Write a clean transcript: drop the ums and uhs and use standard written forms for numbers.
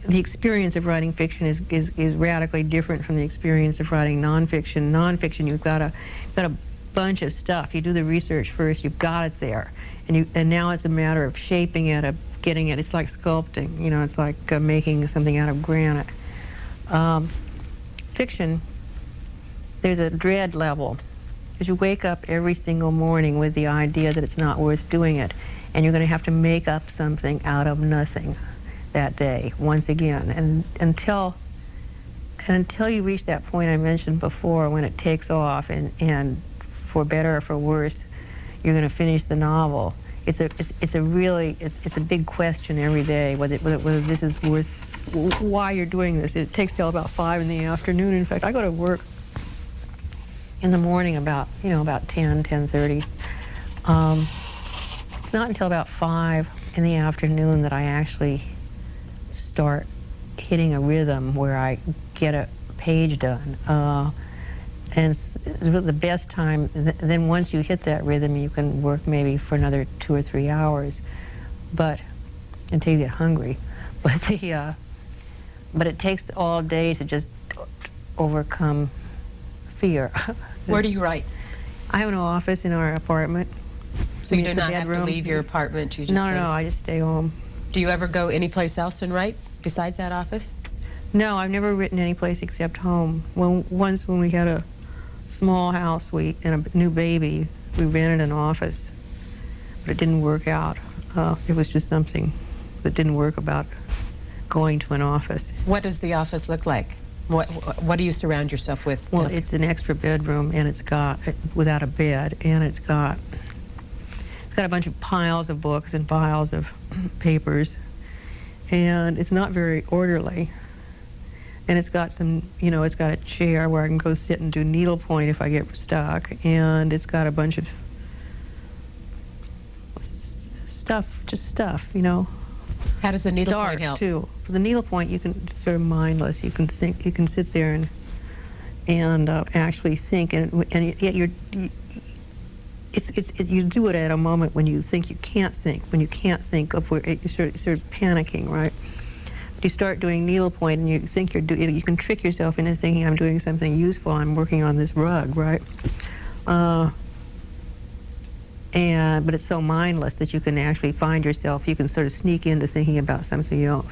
the experience of writing fiction is radically different from the experience of writing nonfiction. Nonfiction, you've got a bunch of stuff. You do the research first, you've got it there, and now it's a matter of shaping it, of getting it. It's like sculpting, you know, it's like making something out of granite. Fiction, there's a dread level, because you wake up every single morning with the idea that it's not worth doing it, and you're going to have to make up something out of nothing that day, once again. And until you reach that point I mentioned before, when it takes off, and for better or for worse, you're going to finish the novel. It's a big question every day, whether this is worth, why you're doing this. It takes till about 5 in the afternoon. In fact, I go to work in the morning about 10:30. It's not until about 5 in the afternoon that I actually start hitting a rhythm where I get a page done. And it's the best time. Then once you hit that rhythm, you can work maybe for another 2 or 3 hours, but until you get hungry. But it takes all day to just overcome fear. Where do you write? I have an office in our apartment. So you do not have to leave your apartment? You just No, I just stay home. Do you ever go anyplace else and write besides that office? No, I've never written anyplace except home. Once when we had a small house and a new baby, we rented an office, but it didn't work out. It was just something that didn't work about going to an office. What does the office look like? What do you surround yourself with? Well, it's an extra bedroom, and it's got, without a bed, and it's got a bunch of piles of books and piles of papers, and it's not very orderly. And it's got it's got a chair where I can go sit and do needlepoint if I get stuck, and it's got a bunch of stuff, you know. How does the needlepoint help? Too. For the needlepoint, you can, it's sort of mindless. You can think, you can sit there and actually think, and yet you do it at a moment when you think you can't think, when you can't think of where you're sort of panicking, right? You start doing needlepoint, and you think you can trick yourself into thinking, I'm doing something useful, I'm working on this rug, right? But it's so mindless that you can actually find yourself, you can sort of sneak into thinking about something else.